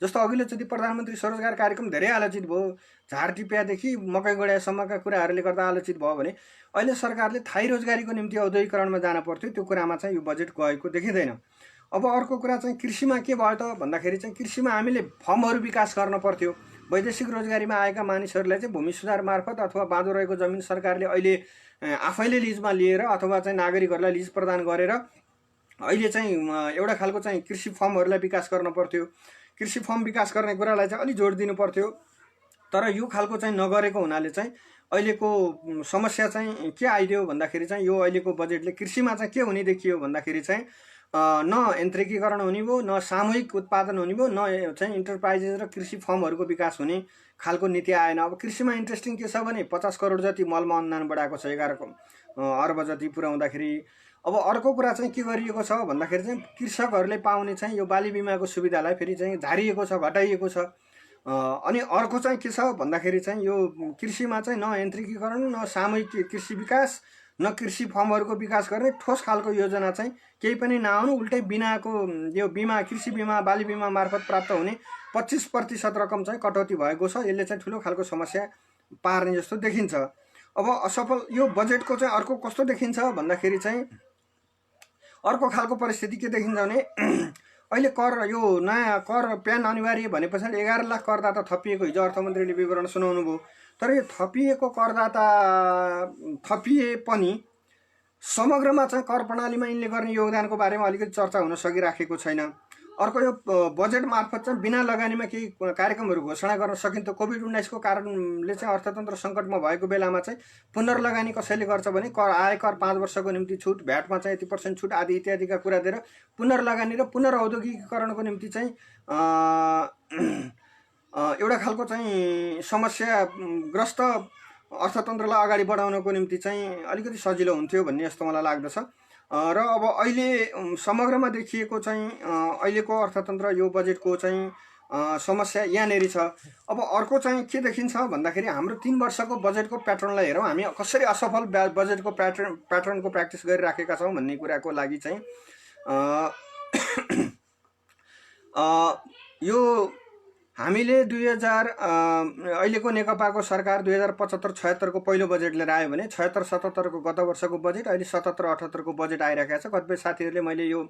जस्तो अघिल्लोचोटि प्रधानमन्त्री स्वरोजगार कार्यक्रम धेरै आलोचित भयो, झार टिप्यादेखि मकै गोडासम्मका कुराहरूले गर्दा आलोचित भयो भने अहिले सरकारले थायी रोजगारीको निम्ति औद्योगिकरणमा जान पर्थ्यो, त्यो कुरामा चाहिँ यो बजेट गएको देखिँदैन। अब अर्को कुरा चाहिँ कृषिमा के भयो त भन्दाखेरि चाहिँ कृषिमा हामीले फर्महरू विकास गर्न पर्थ्यो। वैदेशिक रोजगारीमा आएका मानिसहरूलाई चाहिँ भूमि सुधार मार्फत अथवा बाँझो रहेको जमिन सरकारले अहिले आफैले लिजमा लिएर अथवा चाहिँ नागरिकहरूलाई लिज प्रदान गरेर अहिले चाहिँ एउटा खालको चाहिँ कृषि फर्महरूलाई विकास गर्न पर्थ्यो। कृषि फर्म विकास गर्ने कुरालाई चाहिँ अलि जोड दिनु पर्थ्यो, तर यो खालको चाहिँ नगरेको हुनाले चाहिँ अहिलेको समस्या चाहिँ के आइदियो भन्दाखेरि चाहिँ यो अहिलेको बजेटले कृषिमा चाहिँ के हुने देखियो भन्दाखेरि चाहिँ न यन्त्रिकीकरण हुने भयो, न सामूहिक उत्पादन हुने भयो, न चाहिँ इन्टरप्राइजेस र कृषि फर्महरूको विकास हुने खालको नीति आएन। अब कृषिमा इन्ट्रेस्टिङ के छ भने 50 करोड जति मलमा अनुदान बढाएको छ, 11 अर्ब जति पुर्याउँदाखेरि। अब अर्को कुरा चाहिँ के गरिएको छ भन्दाखेरि चाहिँ कृषकहरूले पाउने चाहिँ यो बाली बिमाको सुविधालाई फेरि चाहिँ झारिएको छ, घटाइएको छ। अनि अर्को चाहिँ के छ भन्दाखेरि चाहिँ यो कृषिमा चाहिँ न यन्त्रिकीकरण, न सामूहिक कृषि विकास, न कृषि फर्महरूको विकास गर्ने ठोस खालको योजना चाहिँ केही पनि नआउनु, उल्टै बिनाको यो बिमा, कृषि बिमा, बाली बिमा मार्फत प्राप्त हुने 25% रकम चाहिँ कटौती भएको छ। यसले चाहिँ ठुलो खालको समस्या पार्ने जस्तो देखिन्छ। अब असफल यो बजेटको चाहिँ अर्को कस्तो देखिन्छ भन्दाखेरि चाहिँ अर्को खालको परिस्थिति के देखिन्छ भने अहिले कर, यो नयाँ कर प्यान अनिवार्य भने पछाडि 11 लाख करदाता थपिएको हिजो अर्थमन्त्रीले विवरण सुनाउनु भयो। तर यो थपिएको करदाता थपिए पनि समग्रमा चाहिँ कर प्रणालीमा यिनले गर्ने योगदानको बारेमा अलिकति चर्चा हुन सकिराखेको छैन। अर्को यो बजेट मार्फत चाहिँ बिना लगानीमा केही कार्यक्रमहरू घोषणा गर्न सकिन्थ्यो। कोभिड-19को कारणले चाहिँ अर्थतन्त्र सङ्कटमा भएको बेलामा चाहिँ पुनर्लगानी कसैले गर्छ भने आयकर 5 वर्षको निम्ति छुट, भ्याटमा चाहिँ यति % छुट आदि इत्यादिका कुरा दिएर पुनर्लगानी र पुनर्औद्योगिकीकरणको निम्ति चाहिँ एउटा खालको चाहिँ समस्याग्रस्त अर्थतन्त्रलाई अगाडि बढाउनको निम्ति चाहिँ अलिकति सजिलो हुन्थ्यो भन्ने जस्तो मलाई लाग्दछ। र अब अहिले समग्रमा देखिएको चाहिँ अहिलेको अर्थतन्त्र यो बजेटको चाहिँ समस्या यहाँनेरि छ। अब अर्को चाहिँ के देखिन्छ भन्दाखेरि हाम्रो 3 वर्षको बजेटको प्याटर्नलाई हेरौँ, हामी कसरी असफल बजेटको प्याटर्नको प्र्याक्टिस गरिराखेका छौँ भन्ने कुराको लागि चाहिँ यो हामीले अहिलेको नेकपाको सरकार 2075-76 को पहिलो बजेट लिएर आयो भने 76-77 को गत वर्षको बजेट, अहिले 77-78 को बजेट आइरहेको छ। कतिपय साथीहरूले मैले यो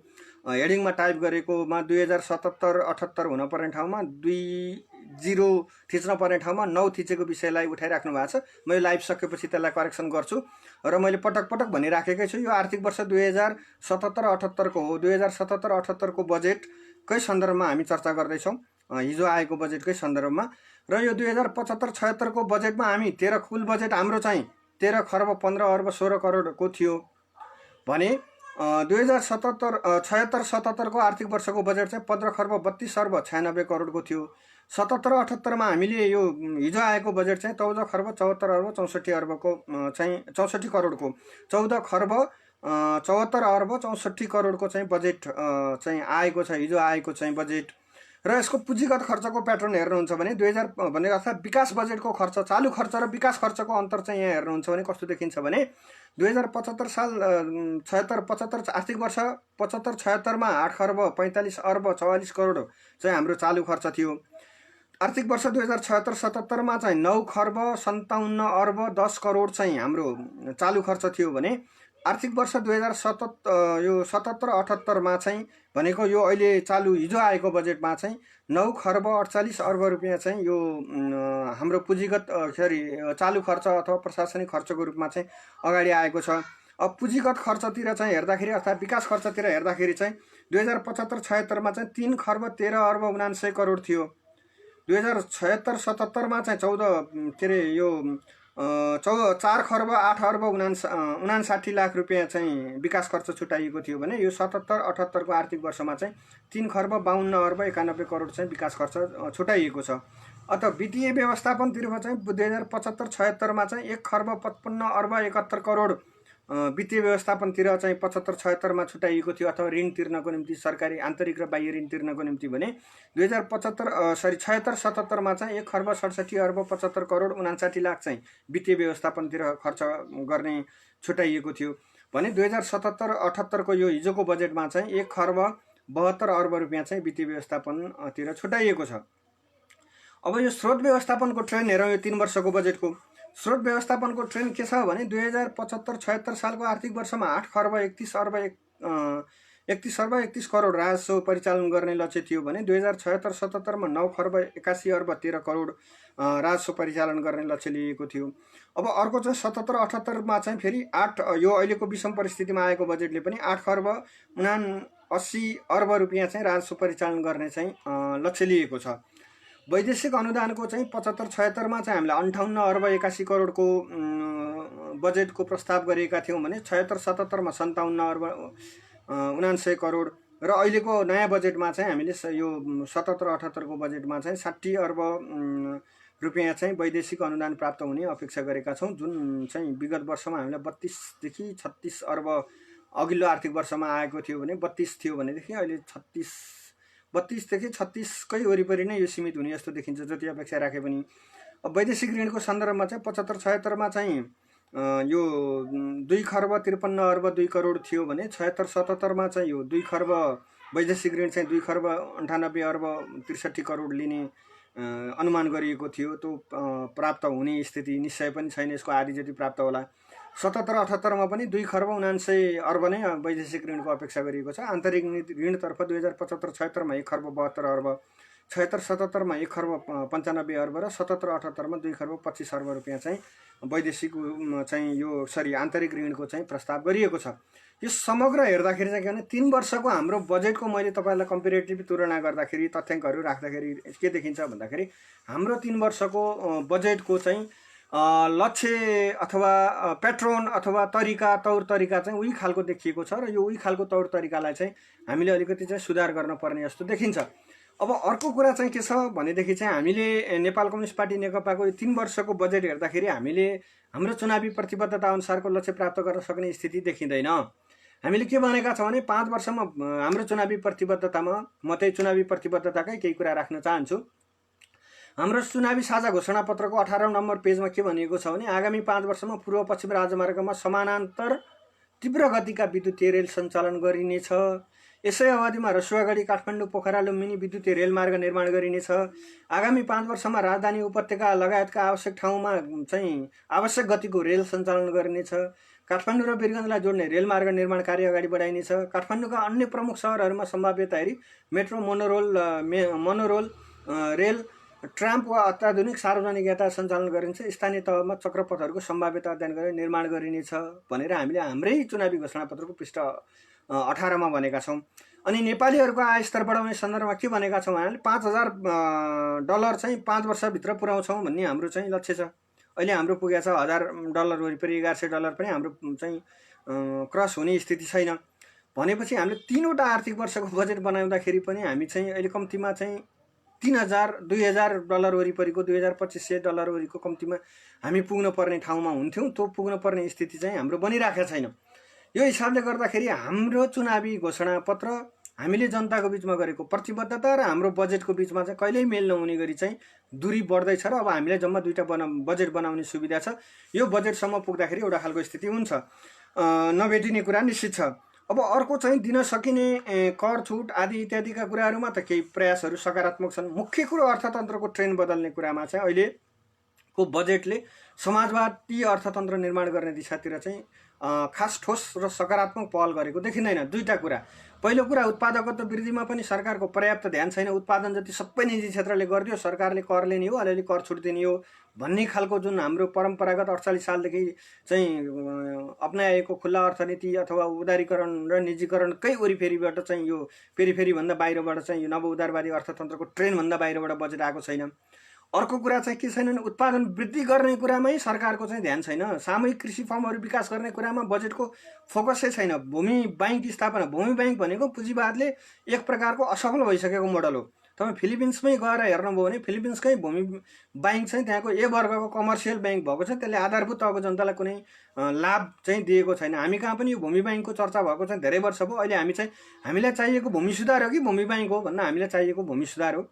हेडिङमा टाइप गरेकोमा 2077-78 हुन पर्ने ठाउँमा 20 थिच्न पर्ने ठाउँमा 9 थिचेको विषयलाई उठाइराख्नु भएको छ। म यो लाइभ सकेपछि त्यसलाई करेक्सन गर्छु र मैले पटक पटक भनिराखेकै छु, यो आर्थिक वर्ष 2077-78 को हो। 2077-78 को बजेटकै सन्दर्भमा हामी चर्चा गर्दैछौँ, हिजो आएको बजेटकै सन्दर्भमा। र यो 2075-76 को बजेटमा हामी कुल बजेट हाम्रो चाहिँ 13 खर्ब 15 अर्ब 16 करोडको थियो भने 2076-77 को आर्थिक वर्षको बजेट चाहिँ 15 खर्ब 32 अर्ब 96 करोडको थियो। 77-78 मा हामीले यो हिजो आएको बजेट चाहिँ 14 खर्ब 74 अर्ब 64 अर्बको चाहिँ 64 करोडको 14 खर्ब 74 अर्ब 64 करोडको चाहिँ बजेट चाहिँ आएको छ, हिजो आएको चाहिँ बजेट। र यसको पुँजीगत खर्चको प्याटर्न हेर्नुहुन्छ भने 2000 भन्ने अर्थात् विकास बजेटको खर्च, चालु खर्च र विकास खर्चको अन्तर चाहिँ यहाँ हेर्नुहुन्छ भने कस्तो देखिन्छ भने 2075 साल 76-75 आर्थिक वर्ष 75-76 मा 8 खर्ब 45 अर्ब 44 करोड चाहिँ हाम्रो चालु खर्च थियो। आर्थिक वर्ष 2076-77 मा चाहिँ 9 खर्ब 57 अर्ब 10 करोड चाहिँ हाम्रो चालु खर्च थियो भने आर्थिक वर्ष 2077-78 चाहिँ भनेको यो अहिले चालु हिजो आएको बजेटमा चाहिँ 9 खर्ब 48 अर्ब रुपियाँ चाहिँ यो हाम्रो पुँजीगत चालु खर्च अथवा प्रशासनिक खर्चको रूपमा चाहिँ अगाडि आएको छ। अब पुँजीगत खर्चतिर चाहिँ हेर्दाखेरि अर्थात् विकास खर्चतिर हेर्दाखेरि चाहिँ 2075-76 चाहिँ 3 खर्ब 13 अर्ब 79 करोड थियो। 2076-77 चाहिँ 4 खर्ब 8 अर्ब 59 लाख रुपियाँ चाहिँ विकास खर्च छुट्याइएको थियो भने यो 77-78 को आर्थिक वर्षमा चाहिँ 3 खर्ब 52 अर्ब 91 करोड चाहिँ विकास खर्च छुट्याइएको छ। अत वित्तीय व्यवस्थापनतिर चाहिँ 2075-76 चाहिँ 1 खर्ब 55 अर्ब 71 करोड वित्तीय व्यवस्थापनतिर चाहिँ 75-76 छुट्याइएको थियो अथवा ऋण तिर्नको निम्ति सरकारी आन्तरिक र बाह्य ऋण तिर्नको निम्ति भने 76-77 चाहिँ 1 खर्ब 67 अर्ब 75 करोड 59 लाख चाहिँ वित्तीय व्यवस्थापनतिर खर्च गर्ने छुट्याइएको थियो भने 2077-78 को यो हिजोको बजेटमा चाहिँ 1 खर्ब 72 अर्ब रुपियाँ चाहिँ वित्तीय व्यवस्थापनतिर छुट्याइएको छ। अब यो स्रोत व्यवस्थापनको ट्रेन्ड हेरौँ। यो 3 वर्षको बजेटको स्रोत व्यवस्थापनको ट्रेन्ड के छ भने 2075-76 सालको आर्थिक वर्षमा 8 खर्ब 31 अर्ब 31 करोड राजस्व परिचालन गर्ने लक्ष्य थियो भने 2076-77 मा 9 खर्ब 81 अर्ब 13 करोड राजस्व परिचालन गर्ने लक्ष्य लिएको थियो। अब अर्को चाहिँ 77-78 मा चाहिँ फेरि 8 यो अहिलेको विषम परिस्थितिमा आएको बजेटले पनि 8 खर्ब 79 अर्ब रुपियाँ चाहिँ राजस्व परिचालन गर्ने चाहिँ लक्ष्य लिएको छ। वैदेशिक अनुदानको चाहिँ 75-76 मा चाहिँ हामीले 58 अर्ब 81 करोडको बजेटको प्रस्ताव गरेका थियौँ भने 76-77 मा 57 अर्ब 79 करोड र अहिलेको नयाँ बजेटमा चाहिँ हामीले यो 77-78 को बजेटमा चाहिँ 60 अर्ब रुपियाँ चाहिँ वैदेशिक अनुदान प्राप्त हुने अपेक्षा गरेका छौँ, जुन चाहिँ विगत वर्षमा हामीले 32 देखि 36 अर्ब अघिल्लो आर्थिक वर्षमा आएको थियो भने 32 थियो भनेदेखि अहिले 32 देखि 36 कै वरिपरि नै यो सीमित हुने जस्तो देखिन्छ जति अपेक्षा राखे पनि। अब वैदेशिक ऋणको सन्दर्भमा चाहिँ 75-76 मा चाहिँ यो 2 खर्ब 53 अर्ब 2 करोड थियो भने 76-77 मा चाहिँ यो 2 खर्ब वैदेशिक ऋण चाहिँ 2 खर्ब 98 अर्ब 63 करोड लिने अनुमान गरिएको थियो। त्यो प्राप्त हुने स्थिति निश्चय पनि छैन, यसको आधी जति प्राप्त होला। 77-78 मा पनि 2 खर्ब 79 अर्ब नै वैदेशिक ऋणको अपेक्षा गरिएको छ। आन्तरिक ऋणतर्फ 2075-76 मा 1 खर्ब 72 अर्ब, 76-77 मा 1 खर्ब 95 अर्ब र 77-78 मा 2 खर्ब 25 अर्ब रुपियाँ चाहिँ वैदेशिक चाहिँ यो आन्तरिक ऋणको चाहिँ प्रस्ताव गरिएको छ। यो समग्र हेर्दाखेरि चाहिँ के भने 3 वर्षको हाम्रो बजेटको मैले तपाईहरुलाई कम्पेरेटिभ तुलना गर्दाखेरि तथ्याङ्कहरू राख्दाखेरि के देखिन्छ भन्दाखेरि हाम्रो 3 वर्षको बजेटको चाहिँ लक्ष्य अथवा प्याट्रोन अथवा तरिका तौर तरिका चाहिँ उही खालको देखिएको छ र यो उही खालको तौर तरिकालाई चाहिँ हामीले अलिकति चाहिँ सुधार गर्न पर्ने जस्तो देखिन्छ। अब अर्को कुरा चाहिँ के छ भनेदेखि चाहिँ हामीले नेपाल कम्युनिस्ट पार्टी नेकपाको यो 3 वर्षको बजेट हेर्दाखेरि हामीले हाम्रो चुनावी प्रतिबद्धता अनुसारको लक्ष्य प्राप्त गर्न सक्ने स्थिति देखिँदैन। हामीले के भनेका छौँ भने 5 वर्षमा हाम्रो चुनावी प्रतिबद्धतामा म चाहिँ चुनावी प्रतिबद्धताकै केही कुरा राख्न चाहन्छु। हाम्रो चुनावी साझा घोषणापत्रको 18औं नम्बर पेजमा के भनिएको छ भने आगामी 5 वर्षमा पूर्व पश्चिम राजमार्गमा समानान्तर तीव्र गतिका विद्युतीय रेल सञ्चालन गरिनेछ। यसै अवधिमा रसुवागढी काठमाडौँ पोखरा लुम्बिनी विद्युतीय रेलमार्ग निर्माण गरिनेछ। आगामी 5 वर्षमा राजधानी उपत्यका लगायतका आवश्यक ठाउँमा चाहिँ आवश्यक गतिको रेल सञ्चालन गरिनेछ। काठमाडौँ र वीरगञ्जलाई जोड्ने रेलमार्ग निर्माण कार्य अगाडि बढाइनेछ। काठमाडौँका अन्य प्रमुख सहरहरूमा सम्भाव्यता हेरी मेट्रो मोनोरोल रेल ट्राम्प वा अत्याधुनिक सार्वजनिक यातायात सञ्चालन गरिन्छ। स्थानीय तहमा चक्रपथहरूको सम्भाव्यता अध्ययन गरेर निर्माण गरिनेछ भनेर हामीले हाम्रै चुनावी घोषणापत्रको पृष्ठ 18 मा भनेका छौँ। अनि नेपालीहरूको आय स्तर बढाउने सन्दर्भमा के भनेका छौँ भने $1000 चाहिँ 5 वर्षभित्र पुर्याउँछौँ भन्ने हाम्रो चाहिँ लक्ष्य छ। अहिले हाम्रो पुगेको छ $1000 वरिपरि $1100 पनि हाम्रो चाहिँ क्रस हुने स्थिति छैन। भनेपछि हामीले 3वटा आर्थिक वर्षको बजेट बनाउँदाखेरि पनि हामी चाहिँ अहिले कम्तीमा चाहिँ $2000 वरिपरिको $2500 वरिको कम्तीमा हामी पुग्न पर्ने ठाउँमा हुन्थ्यौँ। त्यो पुग्न पर्ने स्थिति चाहिँ हाम्रो बनिराखेको छैन। यो हिसाबले गर्दाखेरि हाम्रो चुनावी घोषणापत्र हामीले जनताको बीचमा गरेको प्रतिबद्धता र हाम्रो बजेटको बीचमा चाहिँ कहिल्यै मेल नहुने गरी चाहिँ दूरी बढ्दैछ र अब हामीलाई जम्मा 2टा बजेट बनाउने सुविधा छ। यो बजेटसम्म पुग्दाखेरि एउटा खालको स्थिति हुन्छ, नभेटिने कुरा निश्चित छ। अब अर्को चाहिँ दिन सकिने कर छुट आदि इत्यादिका कुराहरूमा त केही प्रयासहरू सकारात्मक छन्। मुख्य कुरो अर्थतन्त्रको ट्रेन्ड बदल्ने कुरामा चाहिँ अहिलेको बजेटले समाजवादी अर्थतन्त्र निर्माण गर्ने दिशातिर चाहिँ खास ठोस र सकारात्मक पहल गरेको देखिँदैन। दुईटा कुरा, पहिलो कुरा उत्पादकत्व वृद्धिमा पनि सरकारको पर्याप्त ध्यान छैन। उत्पादन जति सबै निजी क्षेत्रले गरिदियो, सरकारले कर लिने हो, अलिअलि कर छुट दिने हो भन्ने खालको जुन हाम्रो परम्परागत 48 सालदेखि चाहिँ अपनाएको खुल्ला अर्थनीति अथवा उदारीकरण र निजीकरणकै वरिफेरिबाट चाहिँ यो फेरिभन्दा बाहिरबाट चाहिँ यो नव उदारवादी अर्थतन्त्रको ट्रेनभन्दा बाहिरबाट बजेट आएको छैन। अर्को कुरा चाहिँ के छैन, उत्पादन वृद्धि गर्ने कुरामै सरकारको चाहिँ ध्यान छैन। सामूहिक कृषि फर्महरू विकास गर्ने कुरामा बजेटको फोकसै छैन। भूमि बैंक स्थापना, भूमि बैंक भनेको पुँजीवादले एक प्रकारको असफल भइसकेको मोडल हो। तपाईँ फिलिपिन्समै गएर हेर्नुभयो भने फिलिपिन्सकै भूमि बैंक चाहिँ त्यहाँको ए वर्गको कमर्सियल बैंक भएको छ, त्यसले आधारभूत तहको जनतालाई कुनै लाभ चाहिँ दिएको छैन। हामी कहाँ पनि यो भूमि बैंकको चर्चा भएको चाहिँ धेरै वर्ष भयो। अहिले हामीलाई चाहिएको भूमि सुधार हो कि भूमि बैंक हो भन्दा हामीलाई चाहिएको भूमि सुधार हो।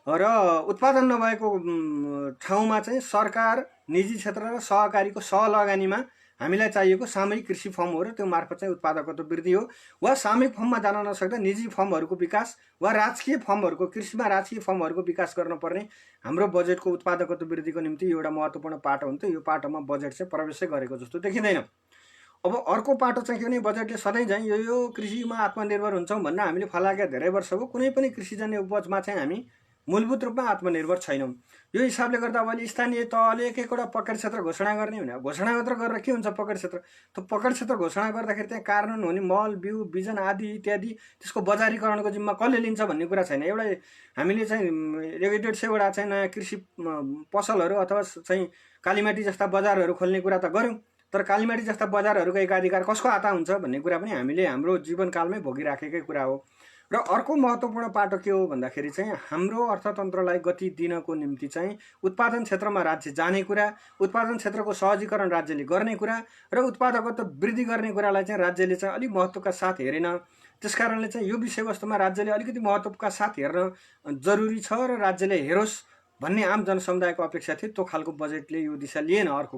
र उत्पादन नभएको ठाउँमा चाहिँ सरकार, निजी क्षेत्र र सहकारीको सहलगानीमा हामीलाई चाहिएको सामूहिक कृषि फर्म हो र त्यो मार्फत चाहिँ उत्पादकत्व वृद्धि हो। वा सामूहिक फर्ममा जान नसक्दा निजी फर्महरूको विकास वा राजकीय फर्महरूको, कृषिमा राजकीय फर्महरूको विकास गर्नुपर्ने हाम्रो बजेटको उत्पादकत्व वृद्धिको निम्ति एउटा महत्त्वपूर्ण पाटो हुन्थ्यो। यो पाटोमा बजेट चाहिँ प्रवेशै गरेको जस्तो देखिँदैन। अब अर्को पाटो चाहिँ के भने बजेटले सधैँ चाहिँ यो कृषिमा आत्मनिर्भर हुन्छौँ भन्न हामीले फलाएका धेरै वर्ष हो। कुनै पनि कृषिजन्य उपजमा चाहिँ हामी मूलभूत रूपमा आत्मनिर्भर छैनौँ। यो हिसाबले गर्दा अब अहिले स्थानीय तहले एक एकवटा पकेट क्षेत्र घोषणा गर्ने भने घोषणा मात्र गरेर के हुन्छ? पकेट क्षेत्र, त्यो पकेट क्षेत्र घोषणा गर्दाखेरि त्यहाँ कार्यान्वयन हुने मल, बिउ, बिजन आदि इत्यादि त्यसको बजारीकरणको जिम्मा कसले लिन्छ भन्ने कुरा छैन। एउटा हामीले चाहिँ 150 चाहिँ नयाँ कृषि पसलहरू अथवा चाहिँ कालीमाटी जस्ता बजारहरू खोल्ने कुरा त गऱ्यौँ, तर कालीमाटी जस्ता बजारहरूको एकाधिकार कसको हात हुन्छ भन्ने कुरा पनि हामीले हाम्रो जीवनकालमै भोगिराखेकै कुरा हो। र अर्को महत्त्वपूर्ण पाटो के हो भन्दाखेरि चाहिँ हाम्रो अर्थतन्त्रलाई गति दिनको निम्ति चाहिँ उत्पादन क्षेत्रमा राज्य जाने कुरा, उत्पादन क्षेत्रको सहजीकरण राज्यले गर्ने कुरा र उत्पादकत्व वृद्धि गर्ने कुरालाई चाहिँ राज्यले चाहिँ अलिक महत्त्वका साथ हेरेन। त्यसकारणले चाहिँ यो विषयवस्तुमा राज्यले अलिकति महत्त्वका साथ हेर्न जरुरी छ र राज्यले हेरोस् भन्ने आम जनसमुदायको अपेक्षा थियो। त्यो खालको बजेटले यो दिशा लिएन। अर्को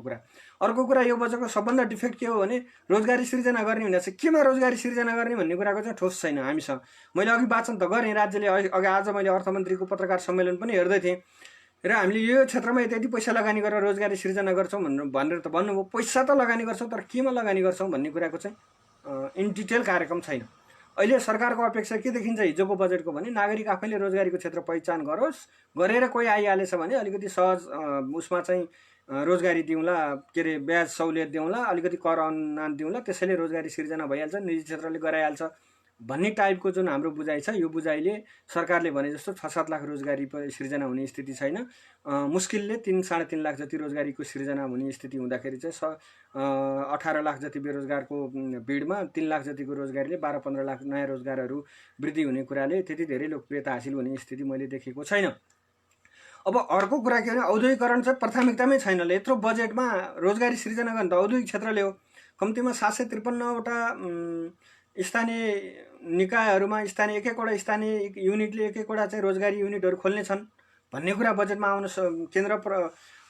कुरा यो बजेटको सबभन्दा डिफेक्ट के हो भने रोजगारी सिर्जना गर्ने भने चाहिँ केमा रोजगारी सिर्जना गर्ने भन्ने कुराको चाहिँ ठोस छैन हामीसँग। मैले अघि वाचन त गरेँ, राज्यले अघि आज मैले अर्थमन्त्रीको पत्रकार सम्मेलन पनि हेर्दै थिएँ र हामीले यो क्षेत्रमा यति पैसा लगानी गरेर रोजगारी सिर्जना गर्छौँ भनेर त भन्नुभयो। पैसा त लगानी गर्छौँ तर केमा लगानी गर्छौँ भन्ने कुराको चाहिँ इन डिटेल कार्यक्रम छैन। अहिले सरकारको अपेक्षा के देखिन्छ हिजोको बजेटको भने नागरिक आफैले रोजगारीको क्षेत्र पहिचान गरोस्, गरेर कोही आइहालेछ भने अलिकति सहज उसमा चाहिँ रोजगारी दिउँला, के अरे ब्याज सहुलियत दिउँला, अलिकति कर अनुदान दिउँला, त्यसैले रोजगारी सिर्जना भइहाल्छ, निजी क्षेत्रले गराइहाल्छ भन्ने टाइपको जुन हाम्रो बुझाइ छ, यो बुझाइले सरकारले भने जस्तो 6-7 लाख रोजगारी सिर्जना हुने स्थिति छैन। मुस्किलले 3-3.5 लाख जति रोजगारीको सिर्जना हुने स्थिति हुँदाखेरि चाहिँ 18 लाख जति बेरोजगारको भिडमा 3 लाख जतिको रोजगारीले 12-15 लाख नयाँ रोजगारहरू वृद्धि हुने कुराले त्यति धेरै लोकप्रियता हासिल हुने स्थिति मैले देखेको छैन। अब अर्को कुरा के भने औद्योगिकरण चाहिँ प्राथमिकतामै छैन। यत्रो बजेटमा रोजगारी सिर्जना गर्ने त औद्योगिक क्षेत्रले हो। कम्तीमा 753वटा स्थानीय निकायहरूमा एक एकवटा स्थानीय युनिटले एक एकवटा चाहिँ रोजगारी युनिटहरू खोल्ने छन् भन्ने कुरा बजेटमा आउन केन्द्र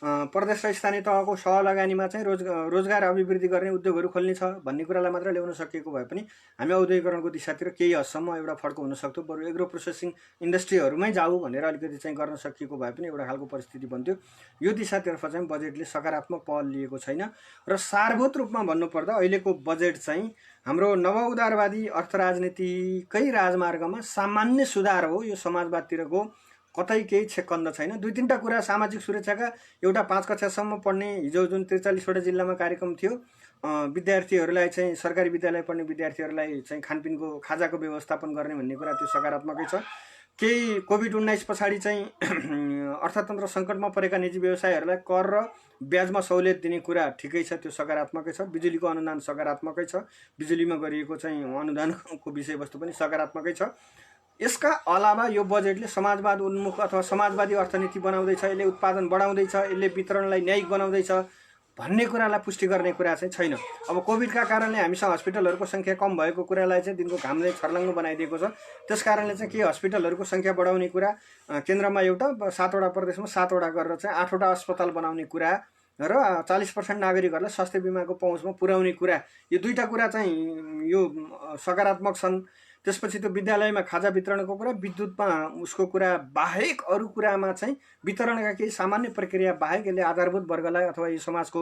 प्रदेश र स्थानीय तहको सहलगानीमा चाहिँ रोजगार अभिवृद्धि गर्ने उद्योगहरू खोल्ने छ भन्ने कुरालाई मात्र ल्याउन सकिएको भए पनि हामी औद्योगिकरणको दिशातिर केही हदसम्म एउटा फड्को हुन सक्थ्यो। बरु एग्रो प्रोसेसिङ इन्डस्ट्रीहरूमै जाऊ भनेर अलिकति चाहिँ गर्न सकिएको भए पनि एउटा खालको परिस्थिति बन्थ्यो। यो दिशातर्फ चाहिँ बजेटले सकारात्मक पहल लिएको छैन। र सारभूत रूपमा भन्नुपर्दा अहिलेको बजेट चाहिँ हाम्रो नवउदारवादी अर्थराजनीतिकै राजमार्गमा सामान्य सुधार हो। यो समाजवादतिरको कतै केही छेक्कन्द छैन। 2-3टा कुरा सामाजिक सुरक्षाका, एउटा 5 कक्षासम्म पढ्ने हिजो जुन 43वटा जिल्लामा कार्यक्रम थियो, विद्यार्थीहरूलाई चाहिँ सरकारी विद्यालय पढ्ने विद्यार्थीहरूलाई चाहिँ खानपिनको खाजाको व्यवस्थापन गर्ने भन्ने कुरा त्यो सकारात्मकै छ। केही कोभिड-19 पछाडि चाहिँ अर्थतन्त्र सङ्कटमा परेका निजी व्यवसायहरूलाई कर र ब्याजमा सहुलियत दिने कुरा ठिकै छ, त्यो सकारात्मकै छ। बिजुलीको अनुदान सकारात्मकै छ, बिजुलीमा गरिएको चाहिँ अनुदानको विषयवस्तु पनि सकारात्मकै छ। यसका अलावा यो बजेटले समाजवाद उन्मुख अथवा समाजवादी अर्थनीति बनाउँदैछ, यसले उत्पादन बढाउँदैछ, यसले वितरणलाई न्यायिक बनाउँदैछ भन्ने कुरालाई पुष्टि गर्ने कुरा चाहिँ छैन। अब कोभिडका कारणले हामीसँग हस्पिटलहरूको सङ्ख्या कम भएको कुरालाई चाहिँ दिनको घामले छर्लङ्ग बनाइदिएको छ। त्यस कारणले चाहिँ के हस्पिटलहरूको सङ्ख्या बढाउने कुरा, केन्द्रमा एउटा 7वटा प्रदेशमा 7वटा गरेर चाहिँ 8वटा अस्पताल बनाउने कुरा र 40% नागरिकहरूलाई स्वास्थ्य बिमाको पहुँचमा पुर्याउने कुरा, यो 2टा कुरा चाहिँ यो सकारात्मक छन्। त्यसपछि त्यो विद्यालयमा खाजा वितरणको कुरा, विद्युतमा उसको कुरा बाहेक अरू कुरामा चाहिँ वितरणका केही सामान्य प्रक्रिया बाहेक यसले आधारभूत वर्गलाई अथवा यो समाजको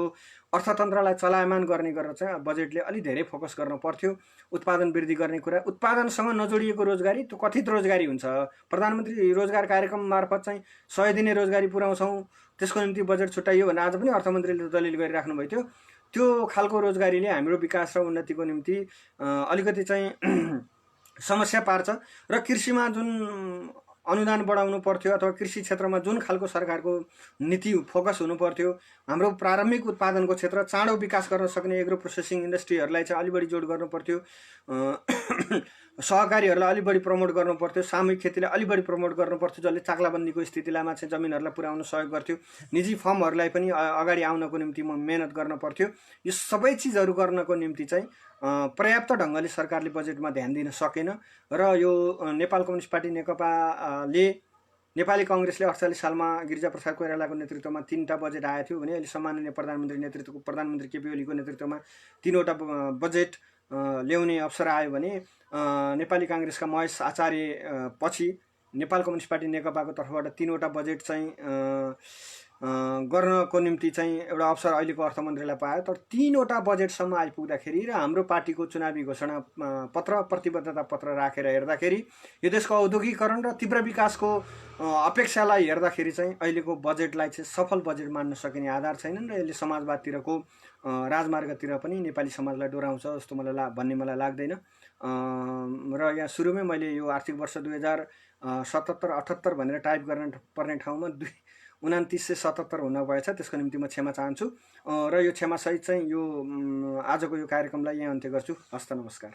अर्थतन्त्रलाई चलायमान गर्ने गरेर चाहिँ बजेटले अलि धेरै फोकस गर्न पर्थ्यो। उत्पादन वृद्धि गर्ने कुरा, उत्पादनसँग नजोडिएको रोजगारी, त्यो कथित रोजगारी हुन्छ। प्रधानमन्त्री रोजगार कार्यक्रम मार्फत चाहिँ 100 दिने रोजगारी पुर्याउँछौँ, त्यसको निम्ति बजेट छुट्याइयो भनेर आज पनि अर्थमन्त्रीले दलिल गरिराख्नु भएको थियो। त्यो खालको रोजगारीले हाम्रो विकास र उन्नतिको निम्ति अलिकति चाहिँ समस्या पार्छ। र कृषिमा जुन अनुदान बढाउनु पर्थ्यो अथवा कृषि क्षेत्रमा जुन खालको सरकारको नीति फोकस हुनु पर्थ्यो, हाम्रो प्रारम्भिक उत्पादनको क्षेत्र चाँडो विकास गर्न सक्ने एग्रो प्रोसेसिङ इन्डस्ट्रीहरूलाई चाहिँ अलि बढी जोड गर्नु पर्थ्यो, सहकारीहरूलाई अलि बढी प्रमोट गर्नु पर्थ्यो, सामूहिक खेतीलाई अलि बढी प्रमोट गर्नु पर्थ्यो, जसले चाक्लाबन्दीको स्थितिलामा चाहिँ जमिनहरूलाई पुर्याउन सहयोग गर्थ्यो। निजी फर्महरूलाई पनि अगाडि आउनको निम्ति मेहनत गर्न पर्थ्यो। यो सबै चिजहरू गर्नको निम्ति चाहिँ पर्याप्त ढङ्गले सरकारले बजेटमा ध्यान दिन सकेन। र यो नेपाल कम्युनिस्ट पार्टी नेकपाले नेपाली कङ्ग्रेसले 48 सालमा गिरिजाप्रसाद कोइरालाको नेतृत्वमा 3टा बजेट आएको थियो भने अहिले सम्माननीय प्रधानमन्त्री केपी ओलीको नेतृत्वमा 3वटा बजेट ल्याउने अवसर आयो भने नेपाली काङ्ग्रेसका महेश आचार्य पछि नेपाल कम्युनिस्ट पार्टी नेकपाको तर्फबाट 3वटा बजेट चाहिँ गर्नको निम्ति चाहिँ एउटा अवसर अहिलेको अर्थमन्त्रीलाई पायो। तर 3वटा बजेटसम्म आइपुग्दाखेरि र हाम्रो पार्टीको चुनावी घोषणा पत्र, प्रतिबद्धता पत्र राखेर हेर्दाखेरि यो देशको औद्योगिकरण र तीव्र विकासको अपेक्षालाई हेर्दाखेरि चाहिँ अहिलेको बजेटलाई चाहिँ सफल बजेट मान्न सकिने आधार छैनन् र यसले समाजवादतिरको राजमार्गतिर पनि नेपाली समाजलाई डोराउँछ जस्तो भन्ने मलाई लाग्दैन। र यहाँ सुरुमै मैले यो आर्थिक वर्ष 2077-78 भनेर टाइप गर्न पर्ने ठाउँमा 2977 हुन गएछ। त्यसको निम्ति म क्षमा चाहन्छु र यो क्षमासहित चाहिँ यो आजको यो कार्यक्रमलाई यहाँ अन्त्य गर्छु। हस्त नमस्कार।